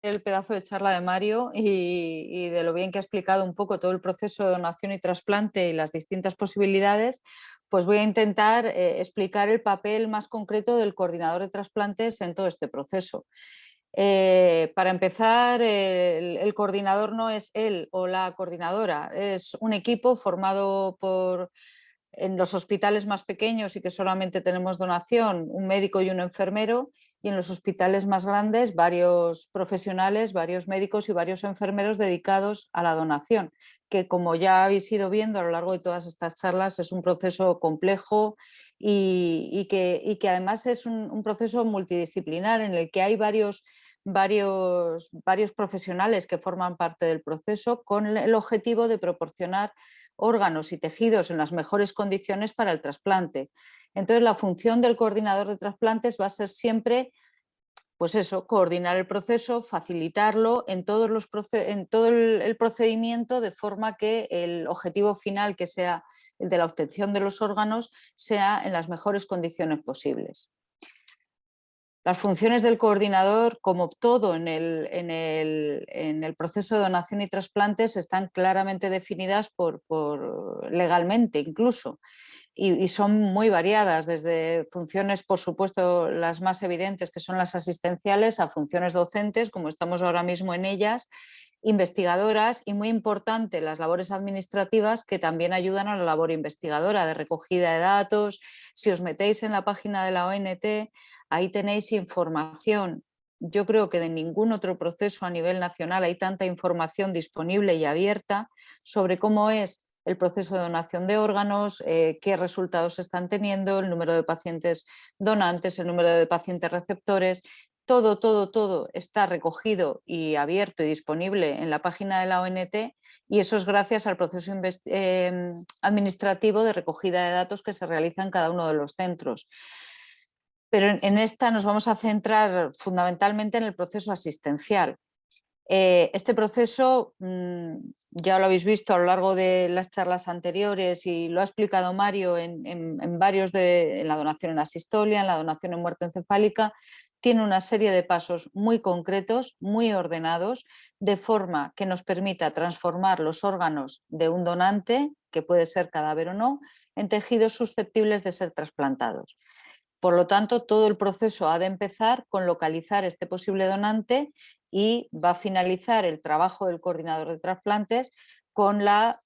el pedazo de charla de Mario y de lo bien que ha explicado un poco todo el proceso de donación y trasplante y las distintas posibilidades, pues voy a intentar explicar el papel más concreto del coordinador de trasplantes en todo este proceso. Para empezar, el coordinador no es él o la coordinadora, es un equipo formado por en los hospitales más pequeños y que solamente tenemos donación, un médico y un enfermero, y en los hospitales más grandes varios profesionales, varios médicos y varios enfermeros dedicados a la donación, que como ya habéis ido viendo a lo largo de todas estas charlas es un proceso complejo y que además es un proceso multidisciplinar en el que hay varios profesionales que forman parte del proceso con el objetivo de proporcionar órganos y tejidos en las mejores condiciones para el trasplante. Entonces, la función del coordinador de trasplantes va a ser siempre, pues eso, coordinar el proceso, facilitarlo en, en todo el procedimiento de forma que el objetivo final, que sea el de la obtención de los órganos, sea en las mejores condiciones posibles. Las funciones del coordinador, como todo en el proceso de donación y trasplantes, están claramente definidas legalmente incluso y son muy variadas, desde funciones, por supuesto, las más evidentes, que son las asistenciales, a funciones docentes, como estamos ahora mismo en ellas, investigadoras y, muy importante, las labores administrativas que también ayudan a la labor investigadora de recogida de datos. Si os metéis en la página de la ONT, ahí tenéis información. Yo creo que de ningún otro proceso a nivel nacional hay tanta información disponible y abierta sobre cómo es el proceso de donación de órganos, qué resultados están teniendo, el número de pacientes donantes, el número de pacientes receptores. Todo está recogido y abierto y disponible en la página de la ONT, y eso es gracias al proceso administrativo de recogida de datos que se realiza en cada uno de los centros. Pero en esta nos vamos a centrar fundamentalmente en el proceso asistencial. Este proceso ya lo habéis visto a lo largo de las charlas anteriores y lo ha explicado Mario en varios en la donación en asistolia, en la donación en muerte encefálica. Tiene una serie de pasos muy concretos, muy ordenados, de forma que nos permita transformar los órganos de un donante, que puede ser cadáver o no, en tejidos susceptibles de ser trasplantados. Por lo tanto, todo el proceso ha de empezar con localizar este posible donante y va a finalizar el trabajo del coordinador de trasplantes con la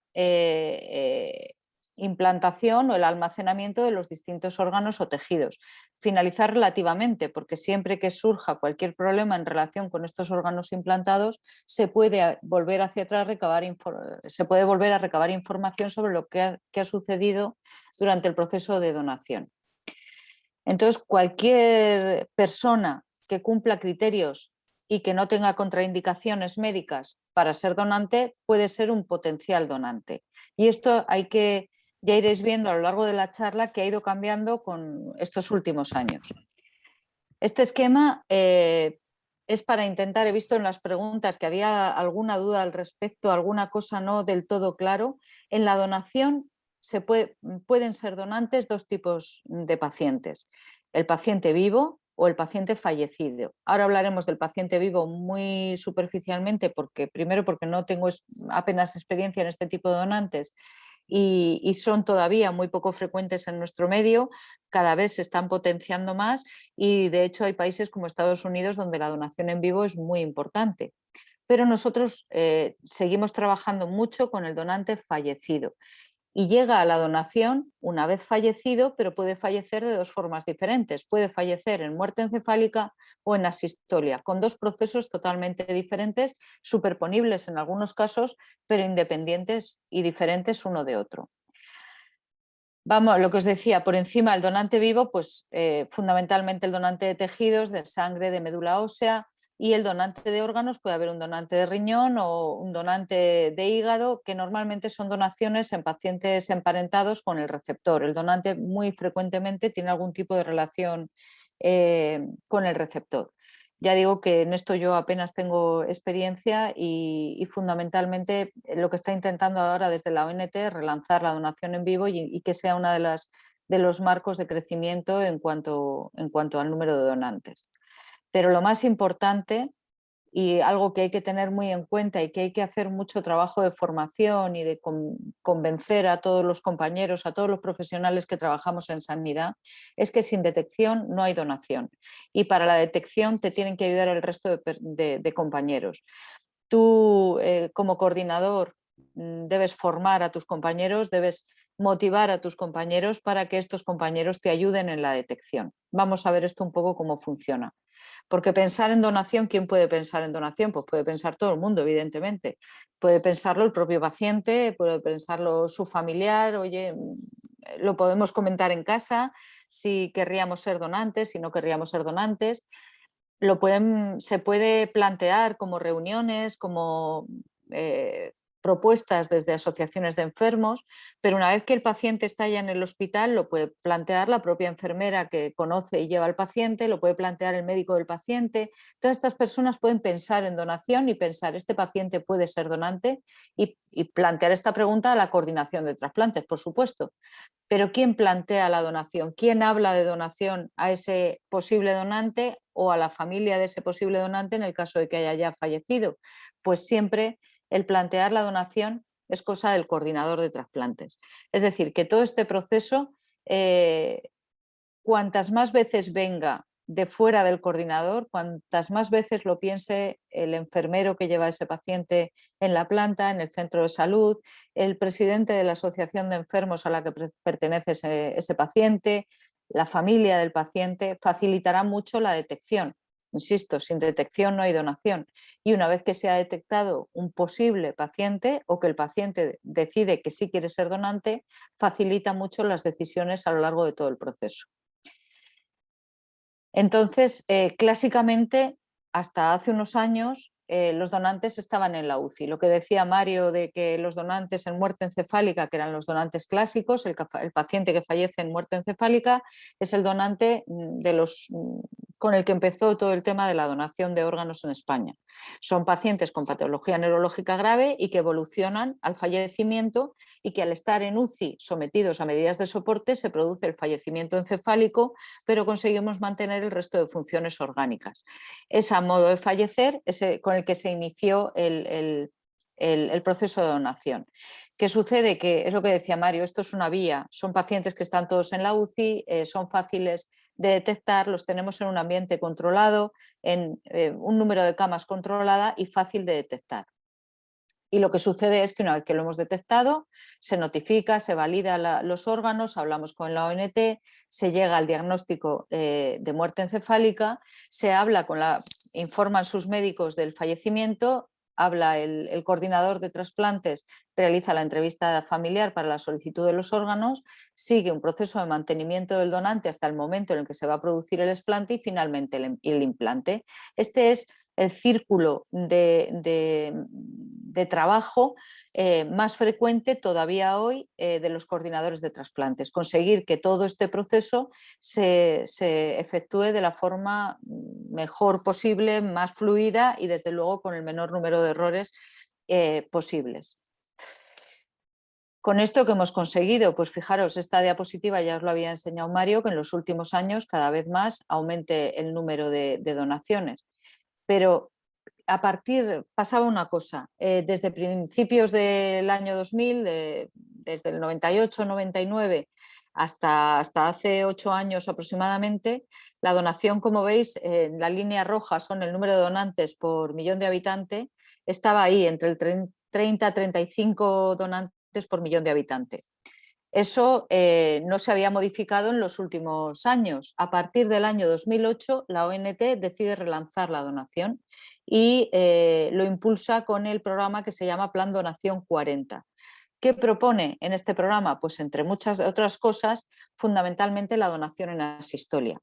implantación o el almacenamiento de los distintos órganos o tejidos. Finalizar relativamente, porque siempre que surja cualquier problema en relación con estos órganos implantados, se puede volver hacia atrás, se puede volver a recabar información sobre lo que ha sucedido durante el proceso de donación. Entonces, cualquier persona que cumpla criterios y que no tenga contraindicaciones médicas para ser donante puede ser un potencial donante. Y esto ya iréis viendo a lo largo de la charla, que ha ido cambiando con estos últimos años. Este esquema es para intentar, he visto en las preguntas que había alguna duda al respecto, alguna cosa no del todo claro. En la donación pueden ser donantes dos tipos de pacientes: el paciente vivo o el paciente fallecido. Ahora hablaremos del paciente vivo muy superficialmente, primero porque no tengo apenas experiencia en este tipo de donantes y son todavía muy poco frecuentes en nuestro medio. Cada vez se están potenciando más y, de hecho, hay países como Estados Unidos donde la donación en vivo es muy importante. Pero nosotros seguimos trabajando mucho con el donante fallecido, y llega a la donación una vez fallecido, pero puede fallecer de dos formas diferentes. Puede fallecer en muerte encefálica o en asistolia, con dos procesos totalmente diferentes, superponibles en algunos casos, pero independientes y diferentes uno de otro. Vamos, lo que os decía, por encima el donante vivo, pues fundamentalmente el donante de tejidos, de sangre, de médula ósea, y el donante de órganos. Puede haber un donante de riñón o un donante de hígado, que normalmente son donaciones en pacientes emparentados con el receptor. El donante muy frecuentemente tiene algún tipo de relación con el receptor. Ya digo que en esto yo apenas tengo experiencia y fundamentalmente lo que está intentando ahora desde la ONT es relanzar la donación en vivo y que sea una de los marcos de crecimiento en cuanto al número de donantes. Pero lo más importante y algo que hay que tener muy en cuenta y que hay que hacer mucho trabajo de formación y de convencer a todos los compañeros, a todos los profesionales que trabajamos en sanidad, es que sin detección no hay donación. Y para la detección te tienen que ayudar el resto de compañeros. Tú, como coordinador, debes formar a tus compañeros, debes motivar a tus compañeros para que estos compañeros te ayuden en la detección. Vamos a ver esto un poco cómo funciona. Porque pensar en donación, ¿quién puede pensar en donación? Pues puede pensar todo el mundo, evidentemente. Puede pensarlo el propio paciente, puede pensarlo su familiar, oye, lo podemos comentar en casa, si querríamos ser donantes, si no querríamos ser donantes. Se puede plantear como reuniones, como propuestas desde asociaciones de enfermos, pero una vez que el paciente está ya en el hospital, lo puede plantear la propia enfermera que conoce y lleva al paciente, lo puede plantear el médico del paciente. Todas estas personas pueden pensar en donación y pensar, este paciente puede ser donante, y plantear esta pregunta a la coordinación de trasplantes, por supuesto. Pero ¿quién plantea la donación? ¿Quién habla de donación a ese posible donante o a la familia de ese posible donante en el caso de que haya ya fallecido? Pues siempre el plantear la donación es cosa del coordinador de trasplantes. Es decir, que todo este proceso, cuantas más veces venga de fuera del coordinador, cuantas más veces lo piense el enfermero que lleva a ese paciente en la planta, en el centro de salud, el presidente de la asociación de enfermos a la que pertenece ese paciente, la familia del paciente, facilitará mucho la detección. Insisto, sin detección no hay donación. Y una vez que se ha detectado un posible paciente o que el paciente decide que sí quiere ser donante, facilita mucho las decisiones a lo largo de todo el proceso. Entonces, clásicamente, hasta hace unos años, los donantes estaban en la UCI. Lo que decía Mario de que los donantes en muerte encefálica, que eran los donantes clásicos, el paciente que fallece en muerte encefálica es el donante con el que empezó todo el tema de la donación de órganos en España. Son pacientes con patología neurológica grave y que evolucionan al fallecimiento, y que al estar en UCI sometidos a medidas de soporte se produce el fallecimiento encefálico, pero conseguimos mantener el resto de funciones orgánicas. Es a modo de fallecer con el que se inició el proceso de donación. ¿Qué sucede? Que es lo que decía Mario, esto es una vía, son pacientes que están todos en la UCI, son fáciles de detectar, los tenemos en un ambiente controlado, en un número de camas controlada y fácil de detectar. Y lo que sucede es que una vez que lo hemos detectado, se notifica, se valida los órganos, hablamos con la ONT, se llega al diagnóstico de muerte encefálica, informan sus médicos del fallecimiento, habla el coordinador de trasplantes, realiza la entrevista familiar para la solicitud de los órganos, sigue un proceso de mantenimiento del donante hasta el momento en el que se va a producir el explante y finalmente el implante. Este es el círculo de trabajo más frecuente todavía hoy de los coordinadores de trasplantes. Conseguir que todo este proceso se efectúe de la forma mejor posible, más fluida y desde luego con el menor número de errores posibles. Con esto que hemos conseguido, pues fijaros, esta diapositiva ya os lo había enseñado Mario, que en los últimos años cada vez más aumente el número de donaciones. Pero pasaba una cosa, desde principios del año 2000, desde el 98, 99 hasta hace 8 años aproximadamente, la donación, como veis, en la línea roja son el número de donantes por millón de habitantes, estaba ahí entre el 30 a 35 donantes por millón de habitantes. Eso no se había modificado en los últimos años. A partir del año 2008, la ONT decide relanzar la donación y lo impulsa con el programa que se llama Plan Donación 40. ¿Qué propone en este programa? Pues entre muchas otras cosas, fundamentalmente la donación en asistolia.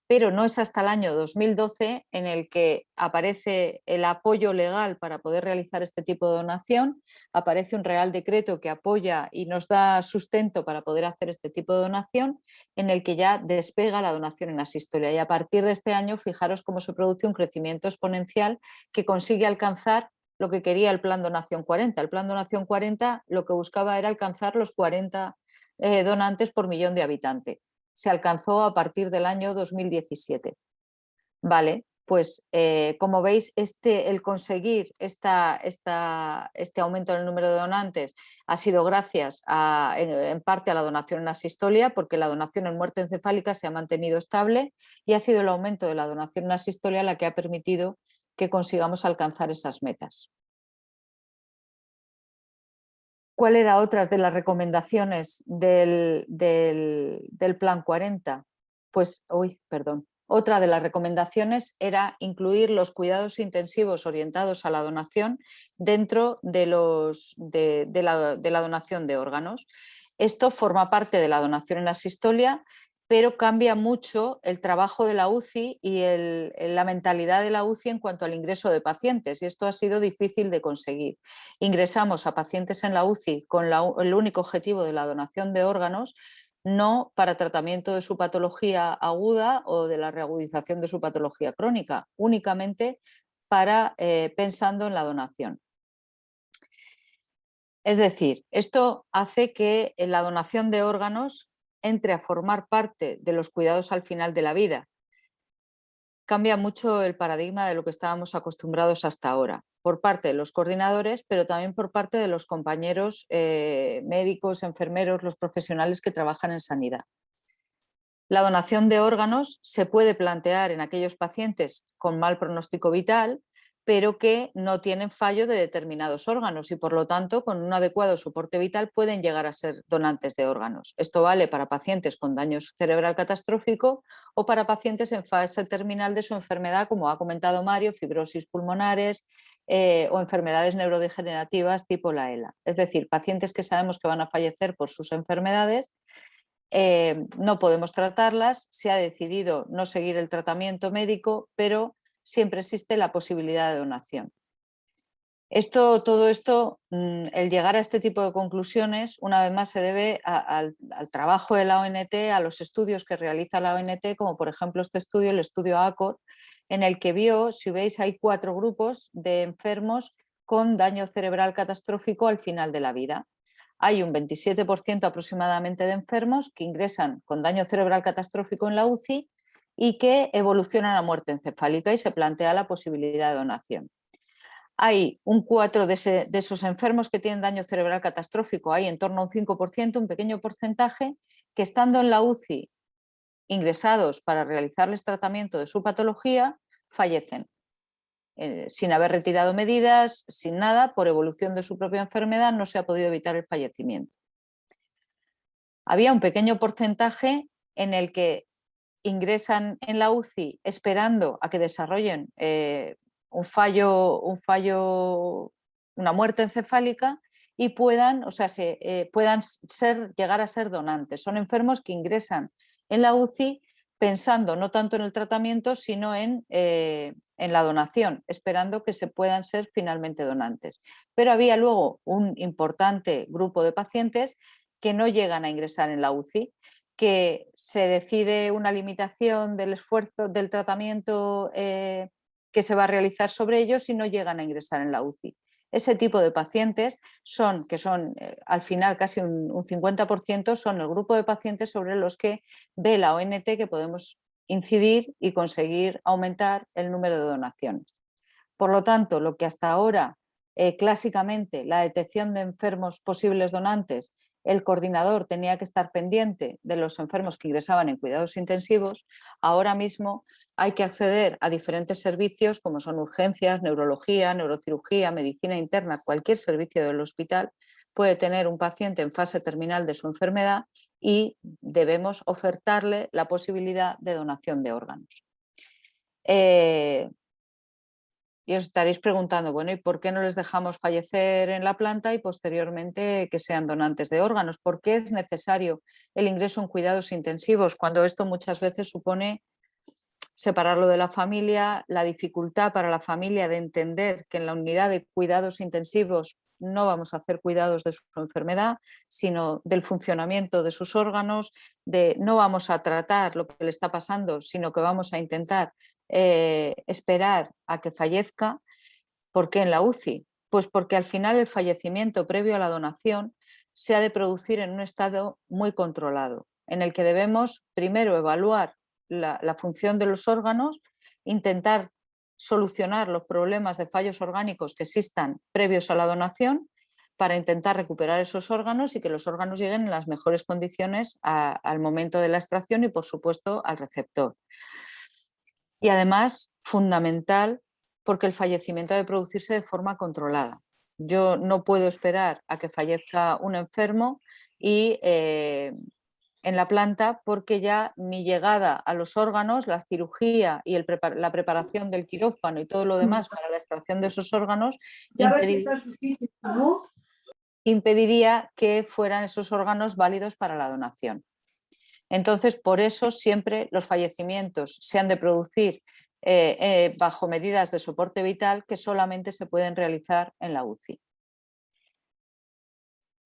Pero no es hasta el año 2012 en el que aparece el apoyo legal para poder realizar este tipo de donación, aparece un Real Decreto que apoya y nos da sustento para poder hacer este tipo de donación, en el que ya despega la donación en asistolia. Y a partir de este año, fijaros cómo se produce un crecimiento exponencial que consigue alcanzar lo que quería el Plan Donación 40. El Plan Donación 40 lo que buscaba era alcanzar los 40 donantes por millón de habitantes. Se alcanzó a partir del año 2017. Vale, Pues como veis, el conseguir este aumento en el número de donantes ha sido gracias en parte a la donación en asistolia, porque la donación en muerte encefálica se ha mantenido estable y ha sido el aumento de la donación en asistolia la que ha permitido que consigamos alcanzar esas metas. ¿Cuál era otra de las recomendaciones del Plan 40? Pues, otra de las recomendaciones era incluir los cuidados intensivos orientados a la donación dentro de la donación de órganos. Esto forma parte de la donación en asistolia, pero cambia mucho el trabajo de la UCI y la mentalidad de la UCI en cuanto al ingreso de pacientes, y esto ha sido difícil de conseguir. Ingresamos a pacientes en la UCI con el único objetivo de la donación de órganos, no para tratamiento de su patología aguda o de la reagudización de su patología crónica, únicamente pensando en la donación. Es decir, esto hace que la donación de órganos entre a formar parte de los cuidados al final de la vida. Cambia mucho el paradigma de lo que estábamos acostumbrados hasta ahora, por parte de los coordinadores, pero también por parte de los compañeros médicos, enfermeros, los profesionales que trabajan en sanidad. La donación de órganos se puede plantear en aquellos pacientes con mal pronóstico vital, pero que no tienen fallo de determinados órganos y, por lo tanto, con un adecuado soporte vital pueden llegar a ser donantes de órganos. Esto vale para pacientes con daño cerebral catastrófico o para pacientes en fase terminal de su enfermedad, como ha comentado Mario, fibrosis pulmonares o enfermedades neurodegenerativas tipo la ELA. Es decir, pacientes que sabemos que van a fallecer por sus enfermedades. No podemos tratarlas, se ha decidido no seguir el tratamiento médico, pero siempre existe la posibilidad de donación. Todo esto, el llegar a este tipo de conclusiones, una vez más se debe al trabajo de la ONT, a los estudios que realiza la ONT, como por ejemplo este estudio, el estudio ACOR, en el que vio, si veis, hay 4 grupos de enfermos con daño cerebral catastrófico al final de la vida. Hay un 27% aproximadamente de enfermos que ingresan con daño cerebral catastrófico en la UCI y que evolucionan a muerte encefálica y se plantea la posibilidad de donación. Hay un 4 de esos enfermos que tienen daño cerebral catastrófico, hay en torno a un 5%, un pequeño porcentaje, que estando en la UCI ingresados para realizarles tratamiento de su patología, fallecen. Sin haber retirado medidas, sin nada, por evolución de su propia enfermedad, no se ha podido evitar el fallecimiento. Había un pequeño porcentaje en el que ingresan en la UCI esperando a que desarrollen un fallo, una muerte encefálica y puedan llegar a ser donantes. Son enfermos que ingresan en la UCI pensando no tanto en el tratamiento, sino en la donación, esperando que se puedan ser finalmente donantes. Pero había luego un importante grupo de pacientes que no llegan a ingresar en la UCI, que se decide una limitación del esfuerzo del tratamiento que se va a realizar sobre ellos y no llegan a ingresar en la UCI. Ese tipo de pacientes que son al final casi un 50%, son el grupo de pacientes sobre los que ve la ONT que podemos incidir y conseguir aumentar el número de donaciones. Por lo tanto, lo que hasta ahora, clásicamente, la detección de enfermos posibles donantes, el coordinador tenía que estar pendiente de los enfermos que ingresaban en cuidados intensivos, ahora mismo hay que acceder a diferentes servicios como son urgencias, neurología, neurocirugía, medicina interna, cualquier servicio del hospital puede tener un paciente en fase terminal de su enfermedad y debemos ofertarle la posibilidad de donación de órganos. Y os estaréis preguntando, bueno, ¿y por qué no les dejamos fallecer en la planta y posteriormente que sean donantes de órganos? ¿Por qué es necesario el ingreso en cuidados intensivos cuando esto muchas veces supone separarlo de la familia, la dificultad para la familia de entender que en la unidad de cuidados intensivos no vamos a hacer cuidados de su enfermedad, sino del funcionamiento de sus órganos, no vamos a tratar lo que le está pasando, sino que vamos a intentar esperar a que fallezca? ¿Por qué en la UCI? Pues porque al final el fallecimiento previo a la donación se ha de producir en un estado muy controlado, en el que debemos primero evaluar la función de los órganos, intentar solucionar los problemas de fallos orgánicos que existan previos a la donación para intentar recuperar esos órganos y que los órganos lleguen en las mejores condiciones al momento de la extracción y, por supuesto, al receptor. Y además, fundamental, porque el fallecimiento debe producirse de forma controlada. Yo no puedo esperar a que fallezca un enfermo y en la planta, porque ya mi llegada a los órganos, la cirugía y la preparación del quirófano y todo lo demás para la extracción de esos órganos impediría que fueran esos órganos válidos para la donación. Entonces, por eso siempre los fallecimientos se han de producir bajo medidas de soporte vital que solamente se pueden realizar en la UCI.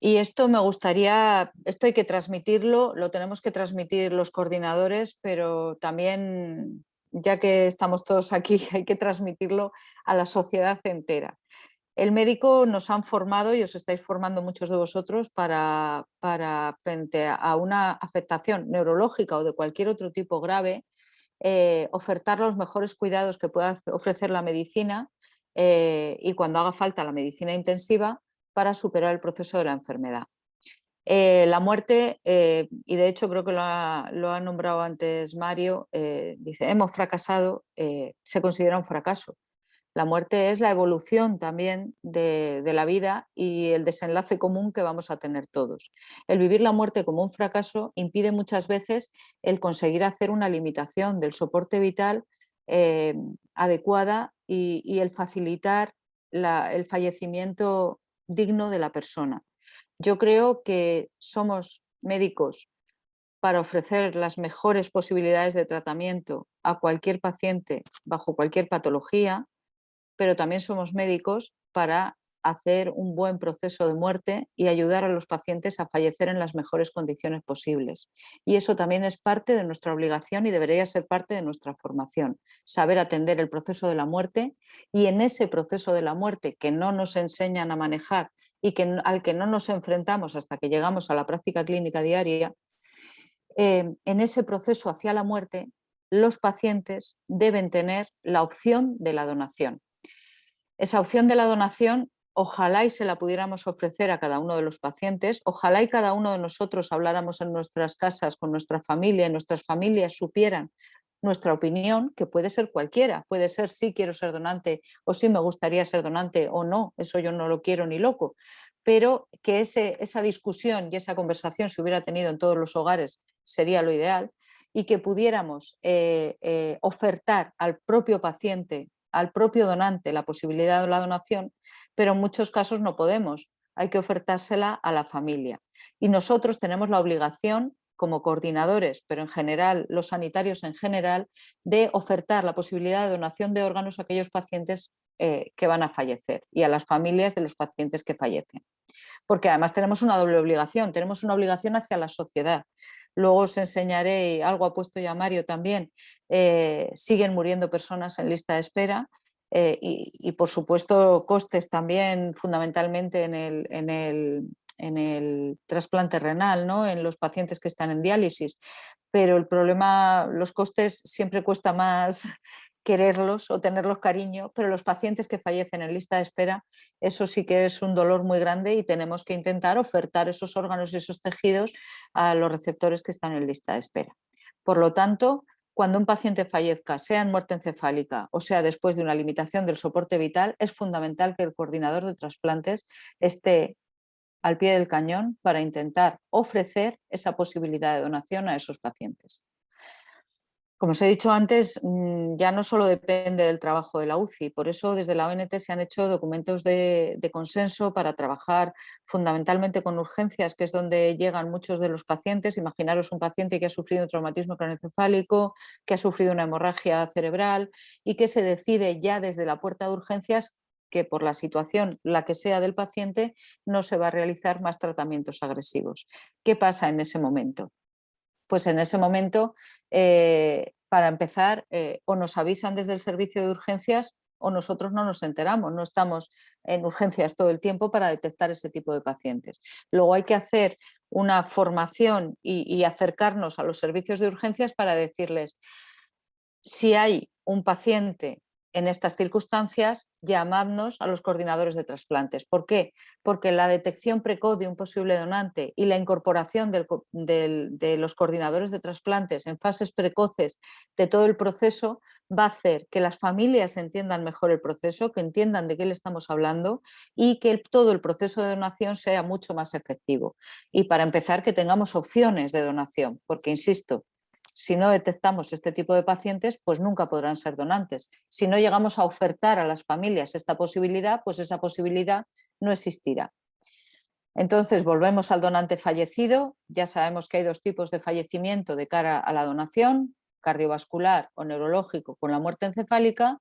Y esto me gustaría, esto hay que transmitirlo, lo tenemos que transmitir los coordinadores, pero también, ya que estamos todos aquí, hay que transmitirlo a la sociedad entera. El médico nos han formado y os estáis formando muchos de vosotros para frente a una afectación neurológica o de cualquier otro tipo grave, ofertar los mejores cuidados que pueda ofrecer la medicina y cuando haga falta la medicina intensiva para superar el proceso de la enfermedad. La muerte, y de hecho creo que lo ha nombrado antes Mario, dice, hemos fracasado, se considera un fracaso. La muerte es la evolución también de la vida y el desenlace común que vamos a tener todos. El vivir la muerte como un fracaso impide muchas veces el conseguir hacer una limitación del soporte vital adecuada y el facilitar el fallecimiento digno de la persona. Yo creo que somos médicos para ofrecer las mejores posibilidades de tratamiento a cualquier paciente bajo cualquier patología, pero también somos médicos para hacer un buen proceso de muerte y ayudar a los pacientes a fallecer en las mejores condiciones posibles. Y eso también es parte de nuestra obligación y debería ser parte de nuestra formación, saber atender el proceso de la muerte y en ese proceso de la muerte que no nos enseñan a manejar y al que no nos enfrentamos hasta que llegamos a la práctica clínica diaria, en ese proceso hacia la muerte, los pacientes deben tener la opción de la donación. Esa opción de la donación, ojalá y se la pudiéramos ofrecer a cada uno de los pacientes, ojalá y cada uno de nosotros habláramos en nuestras casas con nuestra familia y nuestras familias supieran nuestra opinión, que puede ser cualquiera, puede ser sí quiero ser donante o sí me gustaría ser donante o no, eso yo no lo quiero ni loco, pero que esa discusión y esa conversación se hubiera tenido en todos los hogares sería lo ideal y que pudiéramos ofertar al propio paciente, al propio donante la posibilidad de la donación, pero en muchos casos no podemos, hay que ofertársela a la familia. Y nosotros tenemos la obligación, como coordinadores, pero en general, los sanitarios en general, de ofertar la posibilidad de donación de órganos a aquellos pacientes que van a fallecer y a las familias de los pacientes que fallecen. Porque además tenemos una doble obligación, tenemos una obligación hacia la sociedad. Luego os enseñaré, y algo ha puesto ya Mario también, siguen muriendo personas en lista de espera y por supuesto costes también fundamentalmente en el trasplante renal, ¿no? En los pacientes que están en diálisis, pero el problema, los costes siempre cuesta más quererlos o tenerlos cariño, pero los pacientes que fallecen en lista de espera, eso sí que es un dolor muy grande y tenemos que intentar ofertar esos órganos y esos tejidos a los receptores que están en lista de espera. Por lo tanto, cuando un paciente fallezca, sea en muerte encefálica o sea después de una limitación del soporte vital, es fundamental que el coordinador de trasplantes esté al pie del cañón para intentar ofrecer esa posibilidad de donación a esos pacientes. Como os he dicho antes, ya no solo depende del trabajo de la UCI, por eso desde la ONT se han hecho documentos de consenso para trabajar fundamentalmente con urgencias, que es donde llegan muchos de los pacientes. Imaginaros un paciente que ha sufrido un traumatismo craneoencefálico, que ha sufrido una hemorragia cerebral y que se decide ya desde la puerta de urgencias que por la situación, la que sea del paciente, no se va a realizar más tratamientos agresivos. ¿Qué pasa en ese momento? Pues en ese momento, para empezar, o nos avisan desde el servicio de urgencias o nosotros no nos enteramos, no estamos en urgencias todo el tiempo para detectar ese tipo de pacientes. Luego hay que hacer una formación y acercarnos a los servicios de urgencias para decirles si hay un paciente en estas circunstancias, llamadnos a los coordinadores de trasplantes. ¿Por qué? Porque la detección precoz de un posible donante y la incorporación de los coordinadores de trasplantes en fases precoces de todo el proceso va a hacer que las familias entiendan mejor el proceso, que entiendan de qué le estamos hablando y que todo el proceso de donación sea mucho más efectivo. Y para empezar, que tengamos opciones de donación, porque insisto, si no detectamos este tipo de pacientes, pues nunca podrán ser donantes. Si no llegamos a ofertar a las familias esta posibilidad, pues esa posibilidad no existirá. Entonces, volvemos al donante fallecido. Ya sabemos que hay dos tipos de fallecimiento de cara a la donación, cardiovascular o neurológico con la muerte encefálica.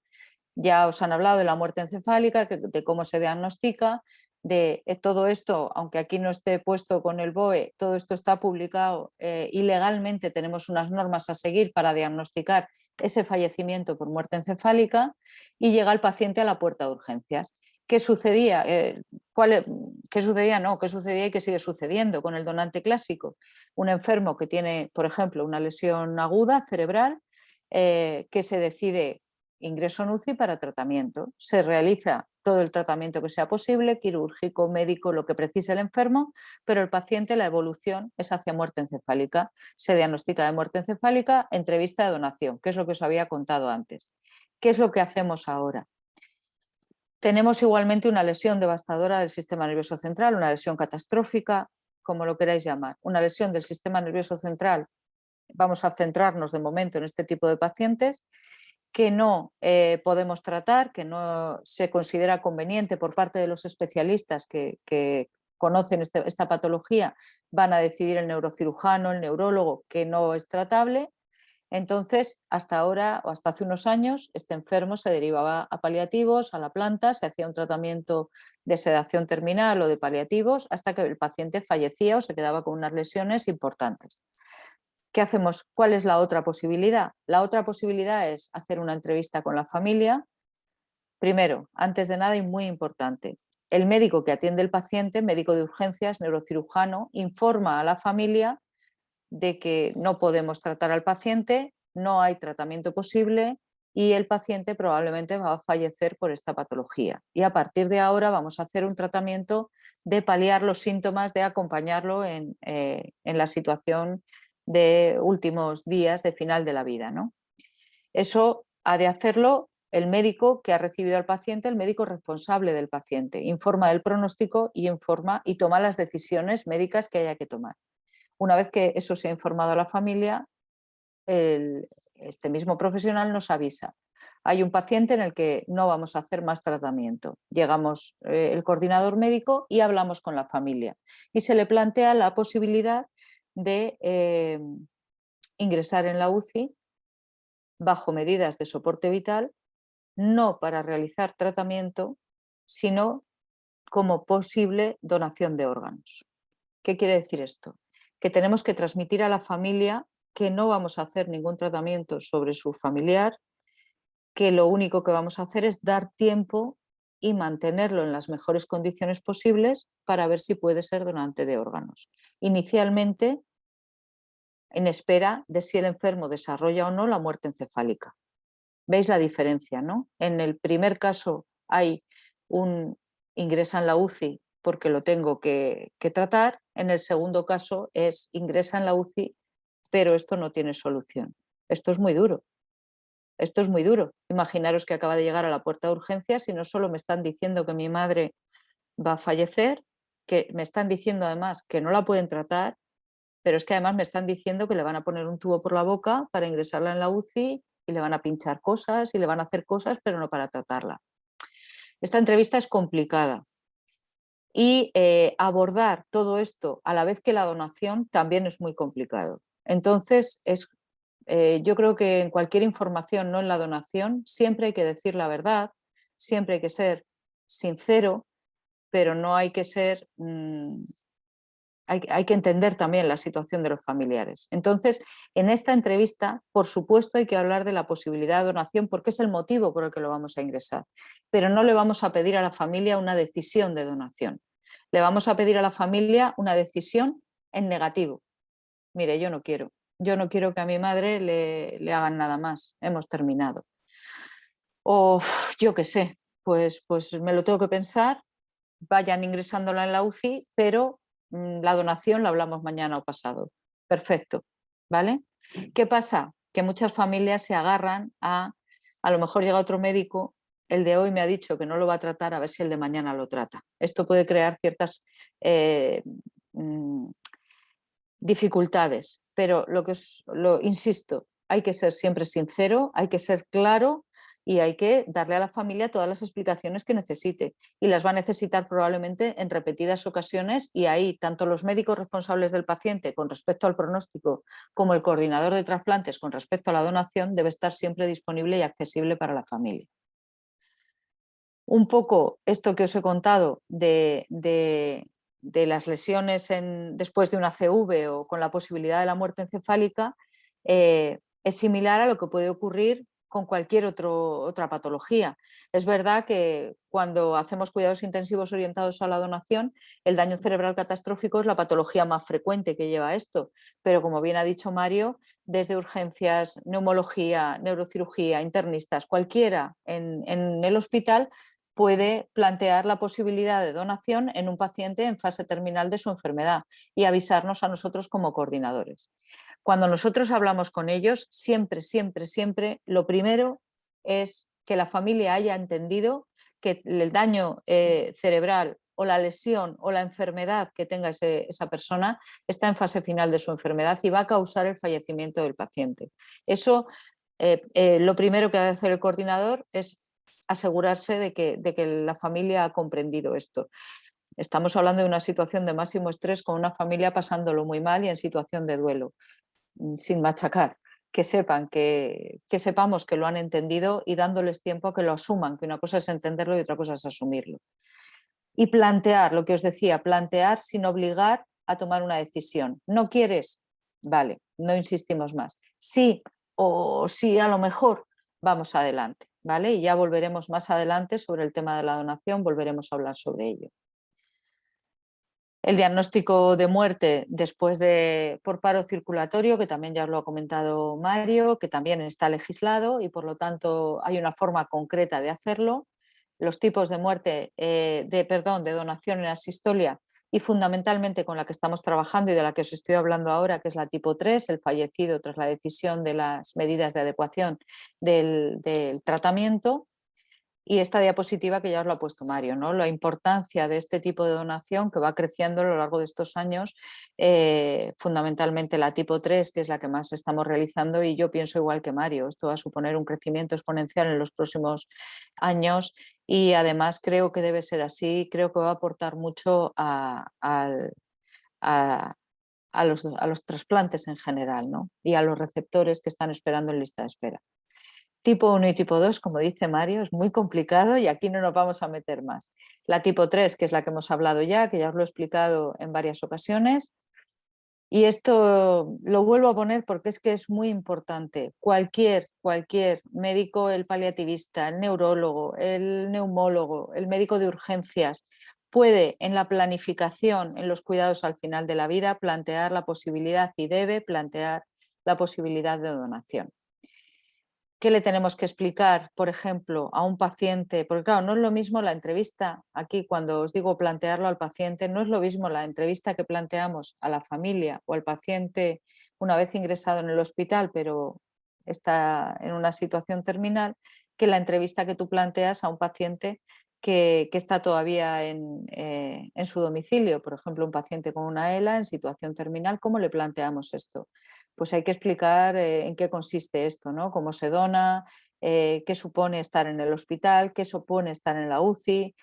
Ya os han hablado de la muerte encefálica, de cómo se diagnostica, de todo esto, aunque aquí no esté puesto con el BOE, todo esto está publicado y legalmente tenemos unas normas a seguir para diagnosticar ese fallecimiento por muerte encefálica y llega el paciente a la puerta de urgencias. ¿Qué sucedía? ¿Qué sucedía? No, ¿qué sucedía y qué sigue sucediendo con el donante clásico? Un enfermo que tiene, por ejemplo, una lesión aguda cerebral que se decide ingreso en UCI para tratamiento. Se realiza todo el tratamiento que sea posible, quirúrgico, médico, lo que precise el enfermo, pero el paciente, la evolución es hacia muerte encefálica. Se diagnostica de muerte encefálica, entrevista de donación, que es lo que os había contado antes. ¿Qué es lo que hacemos ahora? Tenemos igualmente una lesión devastadora del sistema nervioso central, una lesión catastrófica, como lo queráis llamar, una lesión del sistema nervioso central. Vamos a centrarnos de momento en este tipo de pacientes que no podemos tratar, que no se considera conveniente por parte de los especialistas que conocen esta patología, van a decidir el neurocirujano, el neurólogo, que no es tratable. Entonces, hasta ahora o hasta hace unos años, este enfermo se derivaba a paliativos, a la planta, se hacía un tratamiento de sedación terminal o de paliativos hasta que el paciente fallecía o se quedaba con unas lesiones importantes. ¿Qué hacemos? ¿Cuál es la otra posibilidad? La otra posibilidad es hacer una entrevista con la familia. Primero, antes de nada y muy importante, el médico que atiende al paciente, médico de urgencias, neurocirujano, informa a la familia de que no podemos tratar al paciente, no hay tratamiento posible y el paciente probablemente va a fallecer por esta patología. Y a partir de ahora vamos a hacer un tratamiento de paliar los síntomas, de acompañarlo en la situación de últimos días de final de la vida, ¿no? Eso ha de hacerlo el médico que ha recibido al paciente, el médico responsable del paciente. Informa del pronóstico y informa y toma las decisiones médicas que haya que tomar. Una vez que eso se ha informado a la familia, este mismo profesional nos avisa. Hay un paciente en el que no vamos a hacer más tratamiento. Llegamos el coordinador médico y hablamos con la familia. Y se le plantea la posibilidad de ingresar en la UCI bajo medidas de soporte vital, no para realizar tratamiento, sino como posible donación de órganos. ¿Qué quiere decir esto? Que tenemos que transmitir a la familia que no vamos a hacer ningún tratamiento sobre su familiar, que lo único que vamos a hacer es dar tiempo y mantenerlo en las mejores condiciones posibles para ver si puede ser donante de órganos. Inicialmente, en espera de si el enfermo desarrolla o no la muerte encefálica. ¿Veis la diferencia, no? En el primer caso hay un ingresa en la UCI porque lo tengo que tratar, en el segundo caso es ingresa en la UCI, pero esto no tiene solución. Esto es muy duro. Esto es muy duro. Imaginaros que acaba de llegar a la puerta de urgencias y no solo me están diciendo que mi madre va a fallecer, que me están diciendo además que no la pueden tratar, pero es que además me están diciendo que le van a poner un tubo por la boca para ingresarla en la UCI y le van a pinchar cosas y le van a hacer cosas, pero no para tratarla. Esta entrevista es complicada y abordar todo esto a la vez que la donación también es muy complicado. Entonces, yo creo que en cualquier información, no en la donación, siempre hay que decir la verdad, siempre hay que ser sincero, pero no hay que ser... hay que entender también la situación de los familiares. Entonces, en esta entrevista, por supuesto, hay que hablar de la posibilidad de donación porque es el motivo por el que lo vamos a ingresar, pero no le vamos a pedir a la familia una decisión de donación. Le vamos a pedir a la familia una decisión en negativo. Mire, yo no quiero que a mi madre le hagan nada más, hemos terminado. O yo qué sé, pues me lo tengo que pensar, vayan ingresándola en la UCI, pero la donación la hablamos mañana o pasado. Perfecto, ¿vale? ¿Qué pasa? Que muchas familias se agarran a lo mejor llega otro médico, el de hoy me ha dicho que no lo va a tratar, a ver si el de mañana lo trata. Esto puede crear ciertas eh, mm, dificultades, pero insisto, hay que ser siempre sincero, hay que ser claro y hay que darle a la familia todas las explicaciones que necesite. Y las va a necesitar probablemente en repetidas ocasiones y ahí tanto los médicos responsables del paciente con respecto al pronóstico como el coordinador de trasplantes con respecto a la donación debe estar siempre disponible y accesible para la familia. Un poco esto que os he contado de las lesiones después de una CV o con la posibilidad de la muerte encefálica es similar a lo que puede ocurrir con cualquier otra patología. Es verdad que cuando hacemos cuidados intensivos orientados a la donación, el daño cerebral catastrófico es la patología más frecuente que lleva esto, pero como bien ha dicho Mario, desde urgencias, neumología, neurocirugía, internistas, cualquiera en el hospital puede plantear la posibilidad de donación en un paciente en fase terminal de su enfermedad y avisarnos a nosotros como coordinadores. Cuando nosotros hablamos con ellos, siempre, siempre, siempre, lo primero es que la familia haya entendido que el daño cerebral o la lesión o la enfermedad que tenga esa persona está en fase final de su enfermedad y va a causar el fallecimiento del paciente. Eso, lo primero que debe hacer el coordinador es asegurarse de que la familia ha comprendido esto. Estamos hablando de una situación de máximo estrés con una familia pasándolo muy mal y en situación de duelo, sin machacar. Que sepan, que sepamos que lo han entendido y dándoles tiempo a que lo asuman, que una cosa es entenderlo y otra cosa es asumirlo. Y plantear, lo que os decía, plantear sin obligar a tomar una decisión. ¿No quieres? Vale, no insistimos más. Sí o sí, a lo mejor vamos adelante, ¿vale? Y ya volveremos más adelante sobre el tema de la donación, volveremos a hablar sobre ello. El diagnóstico de muerte después por paro circulatorio, que también ya os lo ha comentado Mario, que también está legislado y por lo tanto hay una forma concreta de hacerlo. Los tipos de muerte, de donación en asistolia y fundamentalmente con la que estamos trabajando y de la que os estoy hablando ahora, que es la tipo 3, el fallecido tras la decisión de las medidas de adecuación del tratamiento. Y esta diapositiva que ya os lo ha puesto Mario, ¿no? La importancia de este tipo de donación que va creciendo a lo largo de estos años, fundamentalmente la tipo 3, que es la que más estamos realizando, y yo pienso igual que Mario, esto va a suponer un crecimiento exponencial en los próximos años y además creo que debe ser así, creo que va a aportar mucho a los trasplantes en general, ¿no? Y a los receptores que están esperando en lista de espera. Tipo 1 y tipo 2, como dice Mario, es muy complicado y aquí no nos vamos a meter más. La tipo 3, que es la que hemos hablado ya, que ya os lo he explicado en varias ocasiones. Y esto lo vuelvo a poner porque es que es muy importante. Cualquier médico, el paliativista, el neurólogo, el neumólogo, el médico de urgencias, puede en la planificación, en los cuidados al final de la vida, plantear la posibilidad y debe plantear la posibilidad de donación. ¿Qué le tenemos que explicar, por ejemplo, a un paciente? Porque claro, no es lo mismo la entrevista, aquí cuando os digo plantearlo al paciente, no es lo mismo la entrevista que planteamos a la familia o al paciente una vez ingresado en el hospital, pero está en una situación terminal, que la entrevista que tú planteas a un paciente que está todavía en su domicilio. Por ejemplo, un paciente con una ELA en situación terminal, ¿cómo le planteamos esto? Pues hay que explicar en qué consiste esto, ¿no? Cómo se dona, qué supone estar en el hospital, qué supone estar en la UCI,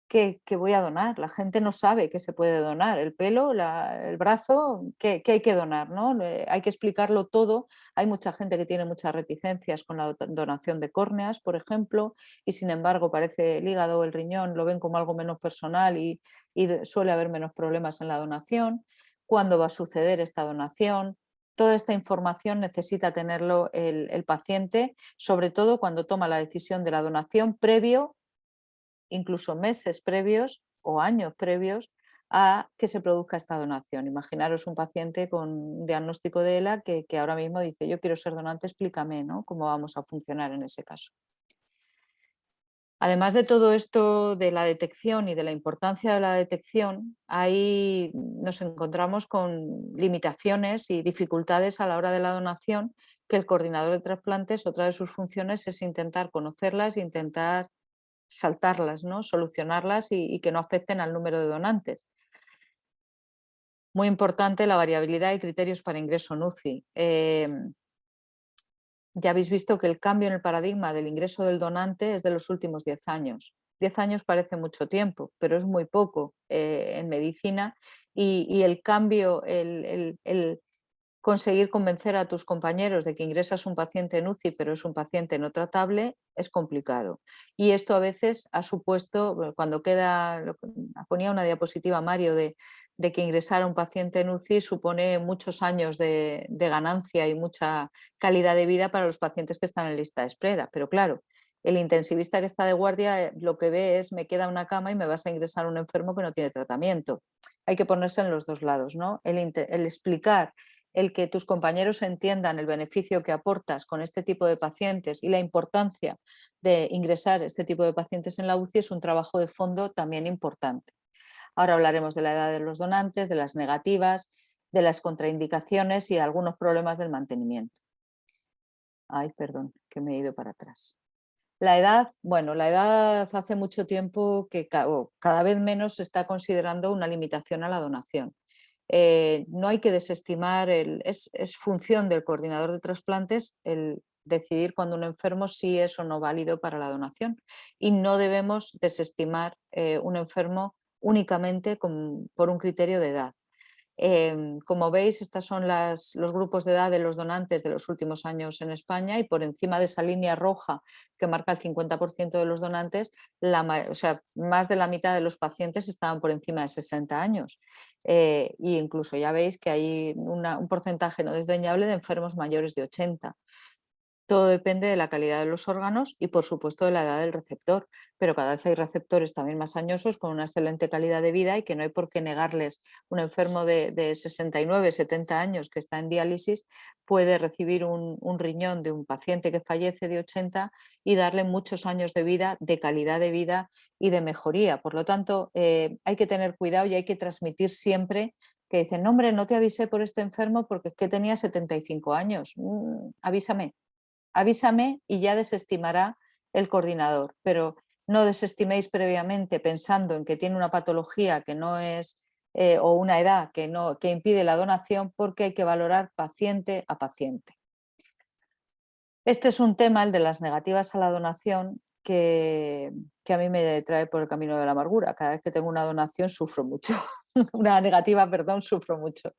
qué voy a donar. La gente no sabe qué se puede donar, el pelo, el brazo, qué hay que donar, ¿no? Hay que explicarlo todo. Hay mucha gente que tiene muchas reticencias con la donación de córneas, por ejemplo, y sin embargo parece el hígado o el riñón lo ven como algo menos personal y suele haber menos problemas en la donación. ¿Cuándo va a suceder esta donación? Toda esta información necesita tenerlo el paciente, sobre todo cuando toma la decisión de la donación previo, incluso meses previos o años previos a que se produzca esta donación. Imaginaros un paciente con un diagnóstico de ELA que ahora mismo dice: yo quiero ser donante, explícame, ¿no?, cómo vamos a funcionar en ese caso. Además de todo esto de la detección y de la importancia de la detección, ahí nos encontramos con limitaciones y dificultades a la hora de la donación, que el coordinador de trasplantes, otra de sus funciones es intentar conocerlas e intentar saltarlas, ¿no?, solucionarlas y que no afecten al número de donantes. Muy importante la variabilidad de criterios para ingreso en UCI. Ya habéis visto que el cambio en el paradigma del ingreso del donante es de los últimos 10 años. 10 años parece mucho tiempo, pero es muy poco en medicina, y el cambio, el conseguir convencer a tus compañeros de que ingresas un paciente en UCI, pero es un paciente no tratable, es complicado. Y esto a veces ha supuesto, cuando ponía una diapositiva Mario de que ingresar a un paciente en UCI supone muchos años de ganancia y mucha calidad de vida para los pacientes que están en lista de espera. Pero claro, el intensivista que está de guardia lo que ve es: me queda una cama y me vas a ingresar un enfermo que no tiene tratamiento. Hay que ponerse en los dos lados, ¿no? El explicar, el que tus compañeros entiendan el beneficio que aportas con este tipo de pacientes y la importancia de ingresar este tipo de pacientes en la UCI es un trabajo de fondo también importante. Ahora hablaremos de la edad de los donantes, de las negativas, de las contraindicaciones y algunos problemas del mantenimiento. Ay, perdón, que me he ido para atrás. La edad, bueno, la edad hace mucho tiempo que cada vez menos se está considerando una limitación a la donación. No hay que desestimar, es función del coordinador de trasplantes el decidir cuando un enfermo sí es o no válido para la donación, y no debemos desestimar un enfermo únicamente por un criterio de edad. Como veis, estos son los grupos de edad de los donantes de los últimos años en España, y por encima de esa línea roja que marca el 50% de los donantes, o sea, más de la mitad de los pacientes estaban por encima de 60 años. Y incluso ya veis que hay un porcentaje no desdeñable de enfermos mayores de 80. Todo depende de la calidad de los órganos y, por supuesto, de la edad del receptor, pero cada vez hay receptores también más añosos con una excelente calidad de vida y que no hay por qué negarles. Un enfermo de 69, 70 años que está en diálisis puede recibir un riñón de un paciente que fallece de 80 y darle muchos años de vida, de calidad de vida y de mejoría. Por lo tanto, hay que tener cuidado y hay que transmitir siempre que dicen: no, hombre, no te avisé por este enfermo porque es que tenía 75 años. Avísame y ya desestimará el coordinador, pero no desestiméis previamente pensando en que tiene una patología que no es, o una edad que impide la donación, porque hay que valorar paciente a paciente. Este es un tema, el de las negativas a la donación, que a mí me trae por el camino de la amargura. Cada vez que tengo una donación sufro mucho, una negativa, perdón, sufro mucho.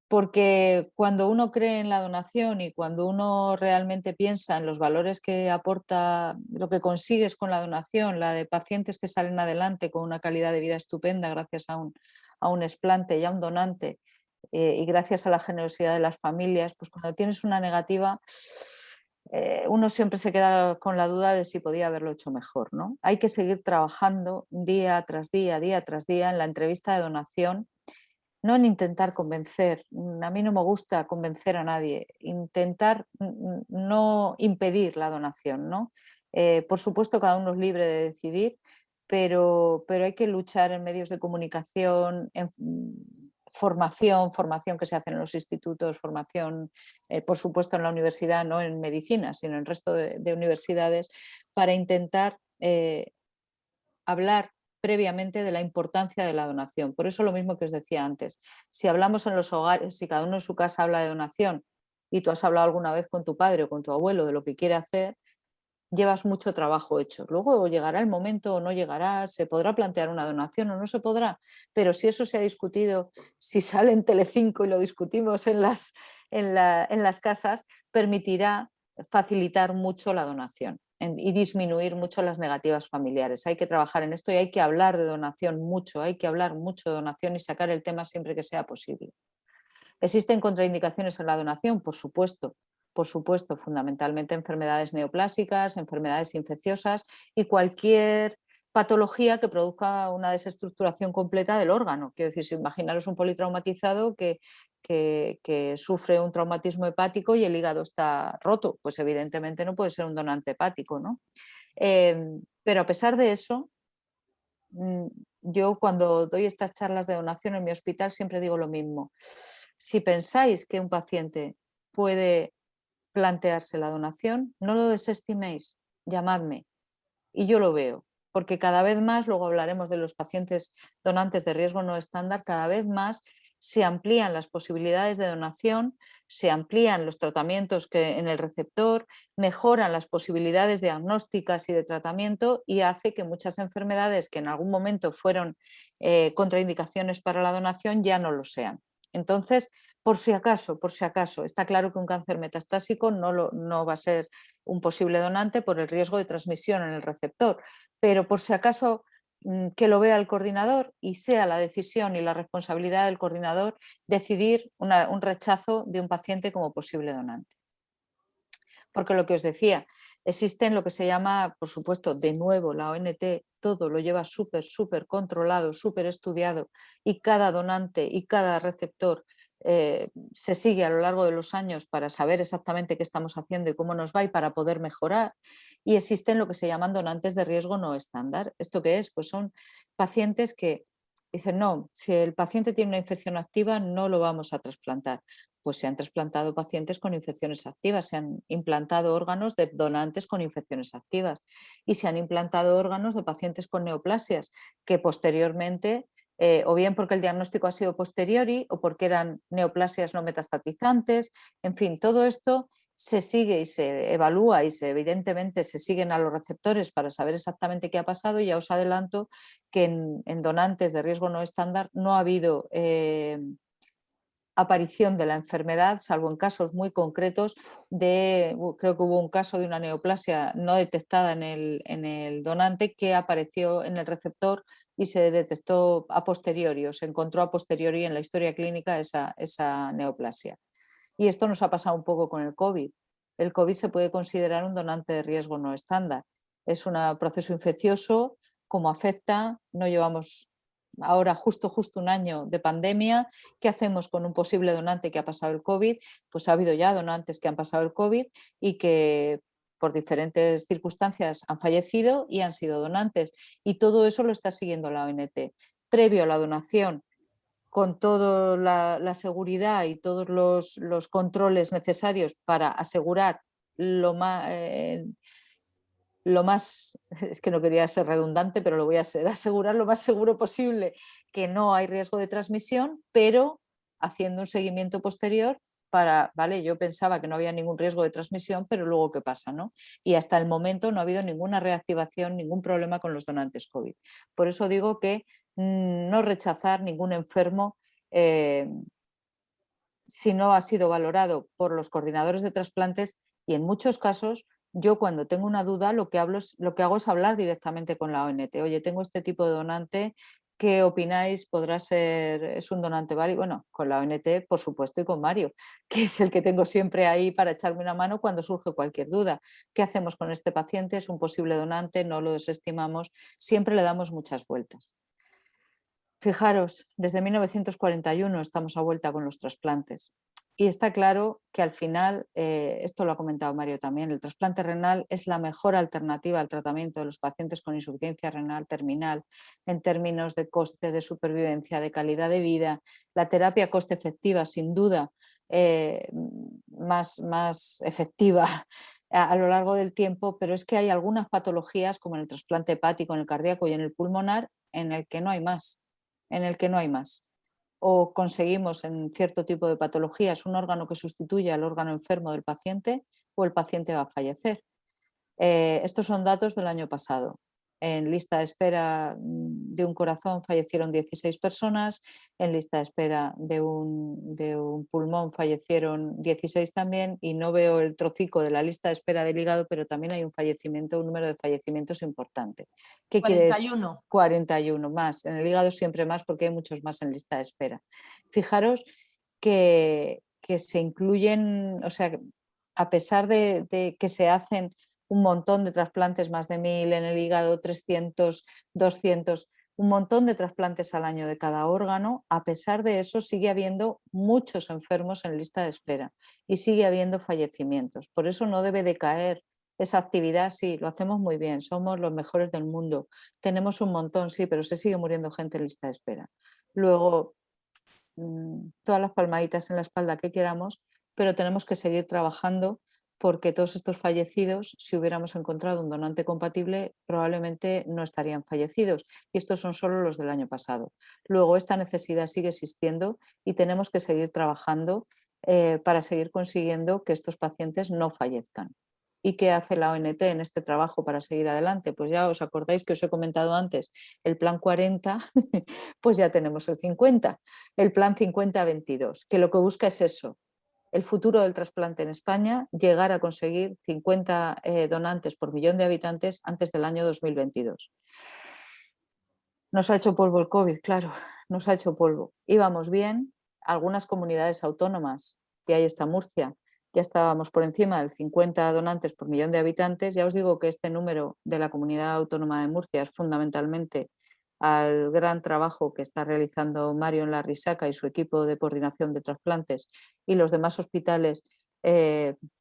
Porque cuando uno cree en la donación y cuando uno realmente piensa en los valores que aporta, lo que consigues con la donación, la de pacientes que salen adelante con una calidad de vida estupenda gracias a un explante y a un donante, y gracias a la generosidad de las familias, pues cuando tienes una negativa, uno siempre se queda con la duda de si podía haberlo hecho mejor, ¿no? Hay que seguir trabajando día tras día tras día en la entrevista de donación, no en intentar convencer. A mí no me gusta convencer a nadie, intentar no impedir la donación, ¿no? Por supuesto, cada uno es libre de decidir, pero hay que luchar en medios de comunicación, en formación que se hace en los institutos, formación, por supuesto, en la universidad, no en medicina, sino en el resto de universidades, para intentar hablar previamente de la importancia de la donación. Por eso lo mismo que os decía antes, si hablamos en los hogares, si cada uno en su casa habla de donación y tú has hablado alguna vez con tu padre o con tu abuelo de lo que quiere hacer, llevas mucho trabajo hecho. Luego llegará el momento o no llegará, se podrá plantear una donación o no se podrá, pero si eso se ha discutido, si sale en Telecinco y lo discutimos en las casas, permitirá facilitar mucho la donación y disminuir mucho las negativas familiares. Hay que trabajar en esto y hay que hablar de donación mucho, hay que hablar mucho de donación y sacar el tema siempre que sea posible. ¿Existen contraindicaciones en la donación? Por supuesto, fundamentalmente enfermedades neoplásicas, enfermedades infecciosas y cualquier patología que produzca una desestructuración completa del órgano. Quiero decir, si imaginaros un politraumatizado que sufre un traumatismo hepático y el hígado está roto, pues evidentemente no puede ser un donante hepático, ¿no? Pero a pesar de eso, yo cuando doy estas charlas de donación en mi hospital siempre digo lo mismo. Si pensáis que un paciente puede plantearse la donación, no lo desestiméis, llamadme y yo lo veo, porque cada vez más, luego hablaremos de los pacientes donantes de riesgo no estándar, cada vez más se amplían las posibilidades de donación, se amplían los tratamientos que en el receptor, mejoran las posibilidades diagnósticas y de tratamiento y hace que muchas enfermedades que en algún momento fueron contraindicaciones para la donación ya no lo sean. Entonces, por si acaso, está claro que un cáncer metastásico no va a ser un posible donante por el riesgo de transmisión en el receptor, pero por si acaso que lo vea el coordinador y sea la decisión y la responsabilidad del coordinador decidir un rechazo de un paciente como posible donante. Porque lo que os decía, existen lo que se llama, por supuesto, de nuevo, la ONT, todo lo lleva súper controlado, súper estudiado y cada donante y cada receptor se sigue a lo largo de los años para saber exactamente qué estamos haciendo y cómo nos va y para poder mejorar. Y existen lo que se llaman donantes de riesgo no estándar. ¿Esto qué es? Pues son pacientes que dicen, no, si el paciente tiene una infección activa no lo vamos a trasplantar. Pues se han trasplantado pacientes con infecciones activas, se han implantado órganos de donantes con infecciones activas y se han implantado órganos de pacientes con neoplasias que posteriormente, o bien porque el diagnóstico ha sido posteriori o porque eran neoplasias no metastatizantes, en fin, todo esto se sigue y se evalúa y evidentemente se siguen a los receptores para saber exactamente qué ha pasado. Y ya os adelanto que en donantes de riesgo no estándar no ha habido aparición de la enfermedad, salvo en casos muy concretos creo que hubo un caso de una neoplasia no detectada en el donante que apareció en el receptor y se detectó a posteriori o se encontró a posteriori en la historia clínica esa neoplasia. Y esto nos ha pasado un poco con el COVID. El COVID se puede considerar un donante de riesgo no estándar. Es un proceso infeccioso, como afecta, no llevamos ahora justo un año de pandemia. ¿Qué hacemos con un posible donante que ha pasado el COVID? Pues ha habido ya donantes que han pasado el COVID y que por diferentes circunstancias han fallecido y han sido donantes. Y todo eso lo está siguiendo la ONT. Previo a la donación, con toda la seguridad y todos los controles necesarios para asegurar lo más, es que no quería ser redundante, pero lo voy a hacer, asegurar lo más seguro posible que no hay riesgo de transmisión, pero haciendo un seguimiento posterior para, vale, yo pensaba que no había ningún riesgo de transmisión, pero luego qué pasa, ¿no? Y hasta el momento no ha habido ninguna reactivación, ningún problema con los donantes COVID. Por eso digo que no rechazar ningún enfermo eh, si no ha sido valorado por los coordinadores de trasplantes y en muchos casos yo cuando tengo una duda lo que hago es hablar directamente con la ONT. Oye, tengo este tipo de donante, ¿qué opináis? ¿Es un donante válido? Bueno, con la ONT, por supuesto, y con Mario, que es el que tengo siempre ahí para echarme una mano cuando surge cualquier duda. ¿Qué hacemos con este paciente? ¿Es un posible donante? ¿No lo desestimamos? Siempre le damos muchas vueltas. Fijaros, desde 1941 estamos a vuelta con los trasplantes y está claro que al final, esto lo ha comentado Mario también, el trasplante renal es la mejor alternativa al tratamiento de los pacientes con insuficiencia renal terminal en términos de coste, de supervivencia, de calidad de vida. La terapia coste efectiva, sin duda, más efectiva a lo largo del tiempo, pero es que hay algunas patologías como en el trasplante hepático, en el cardíaco y en el pulmonar en el que no hay más o conseguimos en cierto tipo de patologías un órgano que sustituya al órgano enfermo del paciente o el paciente va a fallecer. Estos son datos del año pasado. En lista de espera de un corazón fallecieron 16 personas, en lista de espera de un pulmón fallecieron 16 también y no veo el trocico de la lista de espera del hígado, pero también hay un número de fallecimientos importante. ¿Qué quiere decir? 41. 41 más. En el hígado siempre más porque hay muchos más en lista de espera. Fijaros que se incluyen, o sea, a pesar de que se hacen un montón de trasplantes, más de 1000 en el hígado, 300, 200, un montón de trasplantes al año de cada órgano. A pesar de eso, sigue habiendo muchos enfermos en lista de espera y sigue habiendo fallecimientos. Por eso no debe decaer esa actividad. Sí, lo hacemos muy bien, somos los mejores del mundo, tenemos un montón, sí, pero se sigue muriendo gente en lista de espera. Luego, todas las palmaditas en la espalda que queramos, pero tenemos que seguir trabajando porque todos estos fallecidos, si hubiéramos encontrado un donante compatible, probablemente no estarían fallecidos. Y estos son solo los del año pasado. Luego, esta necesidad sigue existiendo y tenemos que seguir trabajando para seguir consiguiendo que estos pacientes no fallezcan. ¿Y qué hace la ONT en este trabajo para seguir adelante? Pues ya os acordáis que os he comentado antes el plan 40, pues ya tenemos el 50, el plan 50-22, que lo que busca es eso, el futuro del trasplante en España, llegar a conseguir 50 donantes por millón de habitantes antes del año 2022. Nos ha hecho polvo el COVID, claro, nos ha hecho polvo. Íbamos bien, algunas comunidades autónomas, y ahí está Murcia, ya estábamos por encima del 50 donantes por millón de habitantes. Ya os digo que este número de la comunidad autónoma de Murcia es fundamentalmente al gran trabajo que está realizando Mario en la Risaca y su equipo de coordinación de trasplantes, y los demás hospitales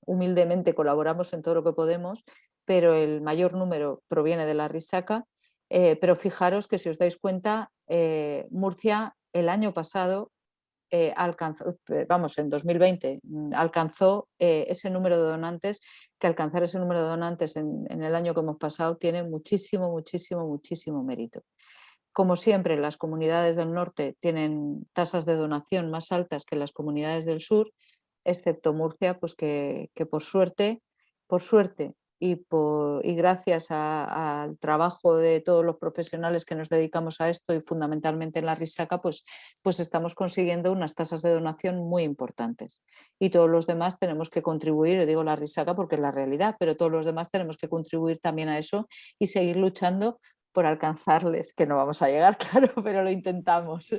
humildemente colaboramos en todo lo que podemos, pero el mayor número proviene de la Risaca. Pero fijaros que si os dais cuenta, Murcia el año pasado alcanzó, vamos, en 2020 alcanzó ese número de donantes, que alcanzar ese número de donantes en el año que hemos pasado tiene muchísimo, muchísimo, muchísimo mérito. Como siempre, las comunidades del norte tienen tasas de donación más altas que las comunidades del sur, excepto Murcia, pues que por suerte y gracias al trabajo de todos los profesionales que nos dedicamos a esto y fundamentalmente en la Risaca, pues estamos consiguiendo unas tasas de donación muy importantes. Y todos los demás tenemos que contribuir, digo la Risaca porque es la realidad, pero todos los demás tenemos que contribuir también a eso y seguir luchando por alcanzarles, que no vamos a llegar, claro, pero lo intentamos.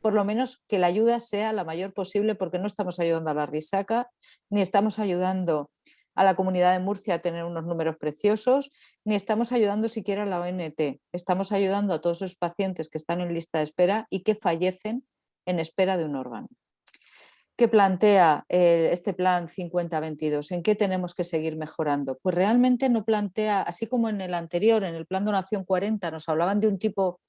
Por lo menos que la ayuda sea la mayor posible, porque no estamos ayudando a la Risaca, ni estamos ayudando a la comunidad de Murcia a tener unos números preciosos, ni estamos ayudando siquiera a la ONT. Estamos ayudando a todos esos pacientes que están en lista de espera y que fallecen en espera de un órgano. ¿Qué plantea este plan 50-22? ¿En qué tenemos que seguir mejorando? Pues realmente no plantea, así como en el anterior, en el plan donación 40, nos hablaban de un tipo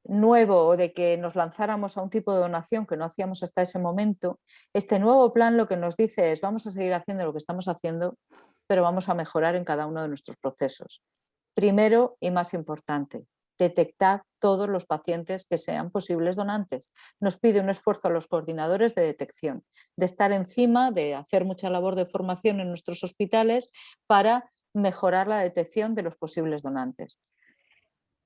nuevo o de que nos lanzáramos a un tipo de donación que no hacíamos hasta ese momento. Este nuevo plan lo que nos dice es: vamos a seguir haciendo lo que estamos haciendo, pero vamos a mejorar en cada uno de nuestros procesos. Primero y más importante, detectar todos los pacientes que sean posibles donantes. Nos pide un esfuerzo a los coordinadores de detección, de estar encima, de hacer mucha labor de formación en nuestros hospitales para mejorar la detección de los posibles donantes.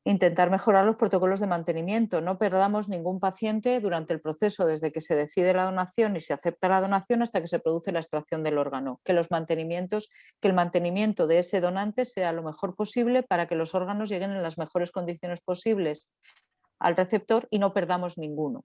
Intentar mejorar los protocolos de mantenimiento. No perdamos ningún paciente durante el proceso, desde que se decide la donación y se acepta la donación hasta que se produce la extracción del órgano. Que el mantenimiento de ese donante sea lo mejor posible para que los órganos lleguen en las mejores condiciones posibles al receptor y no perdamos ninguno.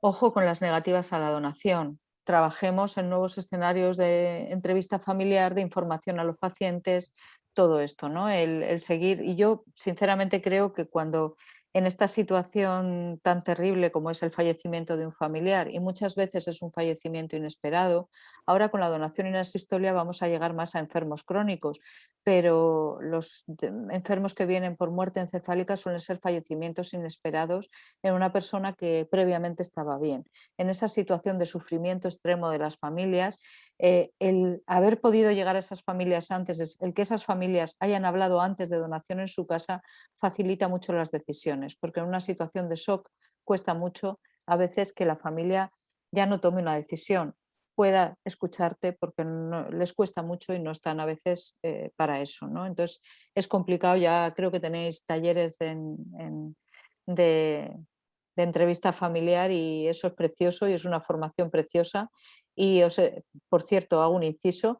Ojo con las negativas a la donación. Trabajemos en nuevos escenarios de entrevista familiar, de información a los pacientes, todo esto, ¿no? El seguir. Y yo sinceramente creo que cuando en esta situación tan terrible como es el fallecimiento de un familiar, y muchas veces es un fallecimiento inesperado, ahora con la donación in asistolia vamos a llegar más a enfermos crónicos, pero los enfermos que vienen por muerte encefálica suelen ser fallecimientos inesperados en una persona que previamente estaba bien. En esa situación de sufrimiento extremo de las familias, el haber podido llegar a esas familias antes, el que esas familias hayan hablado antes de donación en su casa, facilita mucho las decisiones, porque en una situación de shock cuesta mucho a veces que la familia ya no tome una decisión, pueda escucharte, porque no, les cuesta mucho y no están a veces para eso, ¿no? Entonces es complicado. Ya creo que tenéis talleres de, de entrevista familiar y eso es precioso y es una formación preciosa. Y por cierto, hago un inciso,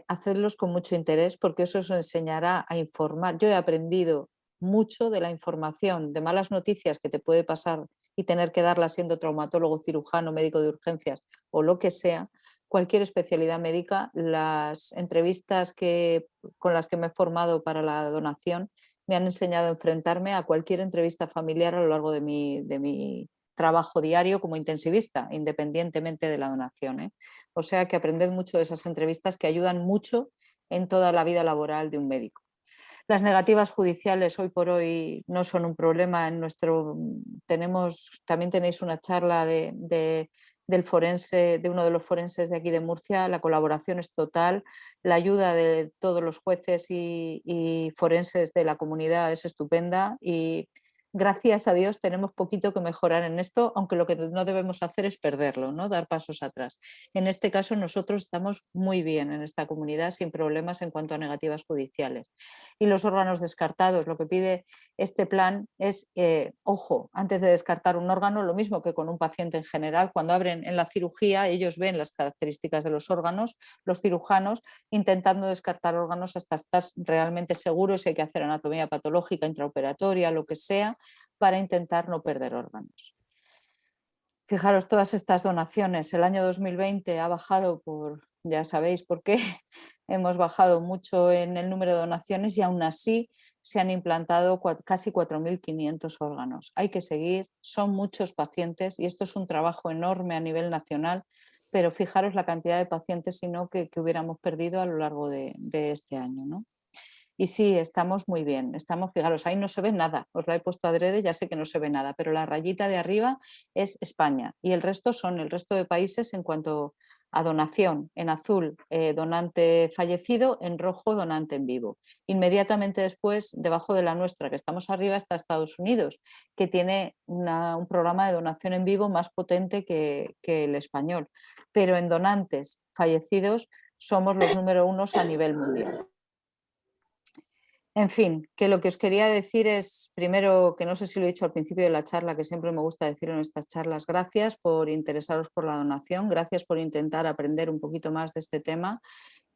hacedlos con mucho interés porque eso os enseñará a informar. Yo he aprendido mucho de la información, de malas noticias que te puede pasar y tener que darla siendo traumatólogo, cirujano, médico de urgencias o lo que sea, cualquier especialidad médica. Las entrevistas con las que me he formado para la donación me han enseñado a enfrentarme a cualquier entrevista familiar a lo largo de mi trabajo diario como intensivista, independientemente de la donación, ¿eh? O sea que aprended mucho de esas entrevistas que ayudan mucho en toda la vida laboral de un médico. Las negativas judiciales hoy por hoy no son un problema. También tenéis una charla del forense, de uno de los forenses de aquí de Murcia. La colaboración es total, la ayuda de todos los jueces y forenses de la comunidad es estupenda y gracias a Dios tenemos poquito que mejorar en esto, aunque lo que no debemos hacer es perderlo, ¿no? Dar pasos atrás. En este caso nosotros estamos muy bien en esta comunidad sin problemas en cuanto a negativas judiciales. Y los órganos descartados, lo que pide este plan es, ojo, antes de descartar un órgano, lo mismo que con un paciente en general, cuando abren en la cirugía, ellos ven las características de los órganos, los cirujanos, intentando descartar órganos hasta estar realmente seguros si hay que hacer anatomía patológica, intraoperatoria, lo que sea, para intentar no perder órganos. Fijaros, todas estas donaciones, el año 2020 ha bajado ya sabéis por qué, hemos bajado mucho en el número de donaciones y aún así se han implantado casi 4.500 órganos. Hay que seguir, son muchos pacientes y esto es un trabajo enorme a nivel nacional, pero fijaros la cantidad de pacientes sino que hubiéramos perdido a lo largo de este año, ¿no? Y sí, estamos muy bien, fijaros, ahí no se ve nada, os la he puesto adrede, ya sé que no se ve nada, pero la rayita de arriba es España y el resto son el resto de países en cuanto a donación, en azul donante fallecido, en rojo donante en vivo. Inmediatamente después, debajo de la nuestra, que estamos arriba, está Estados Unidos, que tiene un programa de donación en vivo más potente que el español, pero en donantes fallecidos somos los número 1 a nivel mundial. En fin, que lo que os quería decir es, primero, que no sé si lo he dicho al principio de la charla, que siempre me gusta decirlo en estas charlas, gracias por interesaros por la donación, gracias por intentar aprender un poquito más de este tema,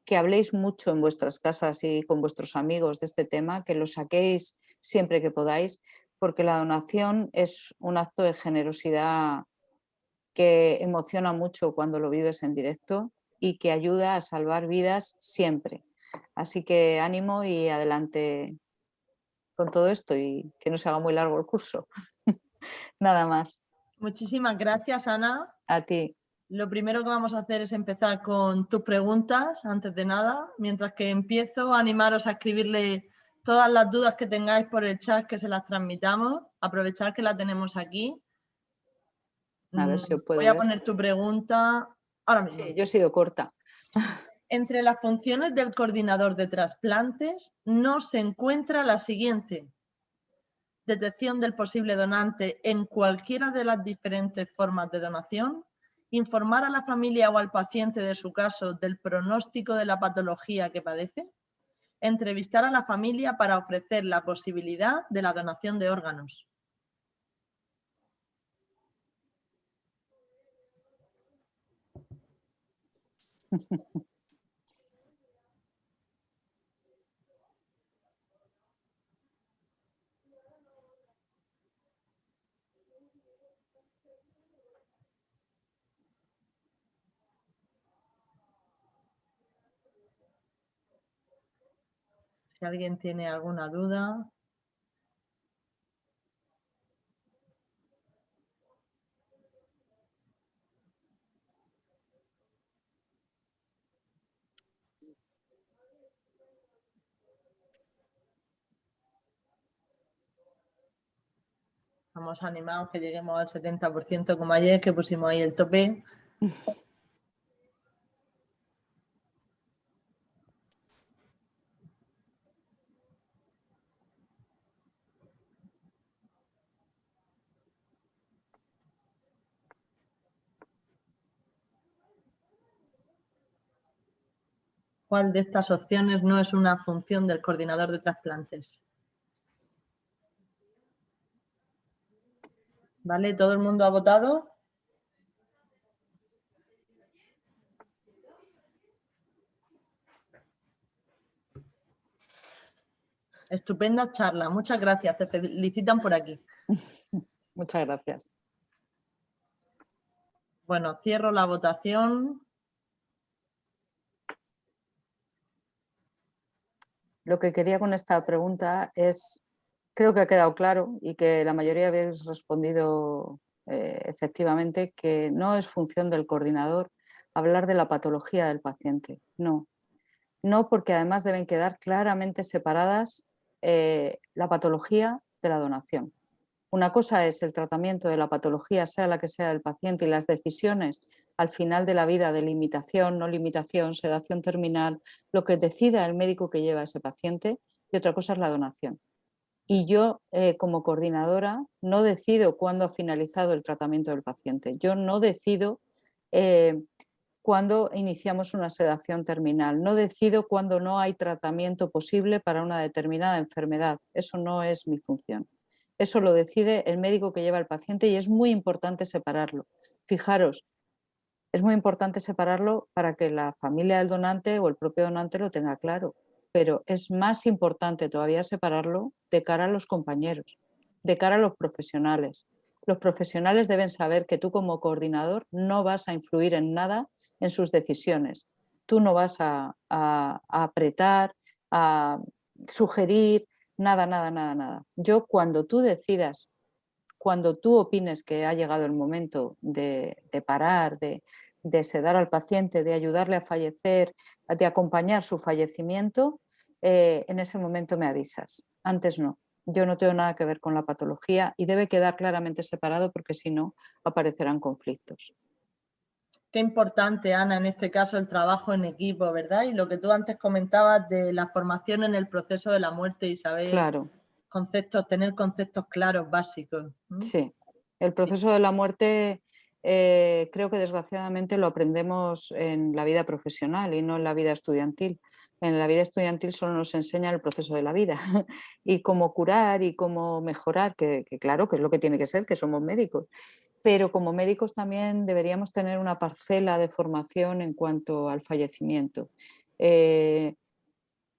que habléis mucho en vuestras casas y con vuestros amigos de este tema, que lo saquéis siempre que podáis, porque la donación es un acto de generosidad que emociona mucho cuando lo vives en directo y que ayuda a salvar vidas siempre. Así que ánimo y adelante con todo esto y que no se haga muy largo el curso. Nada más. Muchísimas gracias, Ana. A ti. Lo primero que vamos a hacer es empezar con tus preguntas, antes de nada. Mientras que empiezo, animaros a escribirle todas las dudas que tengáis por el chat, que se las transmitamos. Aprovechar que la tenemos aquí. A ver si os puedo Voy a ver. poner tu pregunta ahora mismo. Sí, yo he sido corta. Entre las funciones del coordinador de trasplantes no se encuentra la siguiente: detección del posible donante en cualquiera de las diferentes formas de donación, informar a la familia o al paciente de su caso del pronóstico de la patología que padece, entrevistar a la familia para ofrecer la posibilidad de la donación de órganos. Si alguien tiene alguna duda. Estamos animados que lleguemos al 70% como ayer, que pusimos ahí el tope. ¿Cuál de estas opciones no es una función del coordinador de trasplantes? ¿Vale? ¿Todo el mundo ha votado? Estupenda charla, muchas gracias, te felicitan por aquí. Muchas gracias. Bueno, cierro la votación. lo que quería con esta pregunta es, creo que ha quedado claro y que la mayoría habéis respondido efectivamente, que no es función del coordinador hablar de la patología del paciente. No, no, porque además deben quedar claramente separadas la patología de la donación. Una cosa es el tratamiento de la patología, sea la que sea del paciente, y las decisiones al final de la vida de limitación, no limitación, sedación terminal, lo que decida el médico que lleva a ese paciente, y otra cosa es la donación. Y yo, como coordinadora, no decido cuándo ha finalizado el tratamiento del paciente. Yo no decido cuándo iniciamos una sedación terminal. No decido cuándo no hay tratamiento posible para una determinada enfermedad. Eso no es mi función. Eso lo decide el médico que lleva al paciente y es muy importante separarlo. Fijaros, es muy importante separarlo para que la familia del donante o el propio donante lo tenga claro, pero es más importante todavía separarlo de cara a los compañeros, de cara a los profesionales. Los profesionales deben saber que tú como coordinador no vas a influir en nada en sus decisiones. Tú no vas a apretar, a sugerir, nada, nada, nada, nada. Yo cuando tú decidas, cuando tú opines que ha llegado el momento de parar, de sedar al paciente, de ayudarle a fallecer, de acompañar su fallecimiento, en ese momento me avisas. Antes no. Yo no tengo nada que ver con la patología y debe quedar claramente separado porque si no aparecerán conflictos. Qué importante, Ana, en este caso el trabajo en equipo, ¿verdad? Y lo que tú antes comentabas de la formación en el proceso de la muerte y saber Claro, conceptos, tener conceptos claros, básicos. sí. El Sí, proceso de la muerte creo que desgraciadamente lo aprendemos en la vida profesional y no en la vida estudiantil. En la vida estudiantil solo nos enseña el proceso de la vida y cómo curar y cómo mejorar, que claro, que es lo que tiene que ser, que somos médicos. Pero como médicos también deberíamos tener una parcela de formación en cuanto al fallecimiento. Eh,